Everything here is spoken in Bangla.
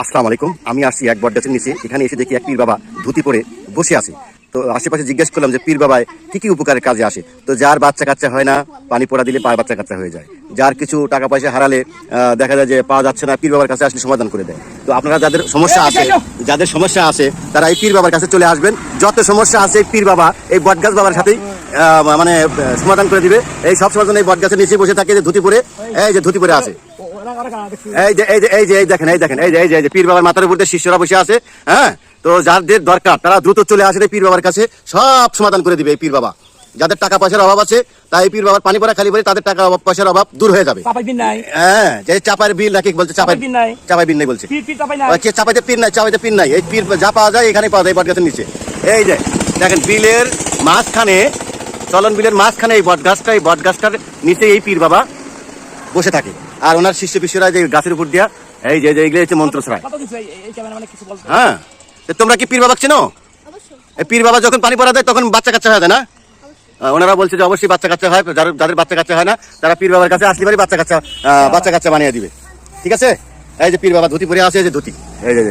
আসসালামু আলাইকুম। আমি আসছি এক বটগাছের নিচে। এখানে এসে দেখি এক পীর বাবা ধুতি পরে বসে আছে। তো আশেপাশে জিজ্ঞেস করলাম যে পীর বাবায় কি উপকারের কাজে আসে। তো যার বাচ্চা কাচ্চা হয় না, পানি পড়া দিলে পায়ের বাচ্চা কাচ্চা হয়ে যায়। যার কিছু টাকা পয়সা হারালে দেখা যায় যে পাওয়া যাচ্ছে না, পীর বাবার কাছে আসলে সমাধান করে দেয়। তো আপনারা যাদের সমস্যা আছে তারা এই পীর বাবার কাছে চলে আসবেন। যত সমস্যা আছে পীর বাবা এই বটগাছ বাবার সাথেই মানে সমাধান করে দিবে। এই সব সমাধান এই বটগাছের নিচে বসে থাকে, যে ধুতি পরে, এই যে ধুতি পরে আছে। এই দেখেন এই যে পীর বাবার মাথার উপর দিয়ে শিষ্যরা বসে আছে। হ্যাঁ, তো যাদের দরকার তারা দ্রুত চলে আসে পীর বাবার কাছে, সব সমাধান করে দিবে এই পীর বাবা। যাদের টাকা পয়সার অভাব আছে তাই পীর বাবার পানি পড়া খালি বলে তাদের টাকা পয়সার অভাব দূর হয়ে যাবে। হ্যাঁ, যে চাপার বিল নাকি বলছে, চাপাই বিল নাই বলছে, চাপাইতে পীর নাই, চাপাইতে পীর নাই। এই পীর যা পাওয়া যায় এখানে পাওয়া যায় বটগাছের নিচে। এই যে দেখেন বিলের মাঝখানে, চলন বিলের মাঝখানে এই বটগাছটার নিচে এই পীর বাবা বসে থাকে। আর ওনার শিষ্য পিষ্যরা যে গাছের উপর দিয়া এই যে এইগুলো হচ্ছে মন্ত্র ছড়ায়। হ্যাঁ, তোমরা কি পীর বাবা চেনো? এই পীর বাবা যখন পানি পড়া দেয় তখন বাচ্চা কাচ্চা হয় না? ওনারা বলছে যে অবশ্যই বাচ্চা কাচ্চা হয়। যাদের বাচ্চা কাচ্চা হয় না তারা পীর বাবার কাছে আসলে বাচ্চা কাচ্চা বানিয়ে দিবে। ঠিক আছে, এই যে পীর বাবা ধুতি পরে আছে, এই যে ধুতি, এই যে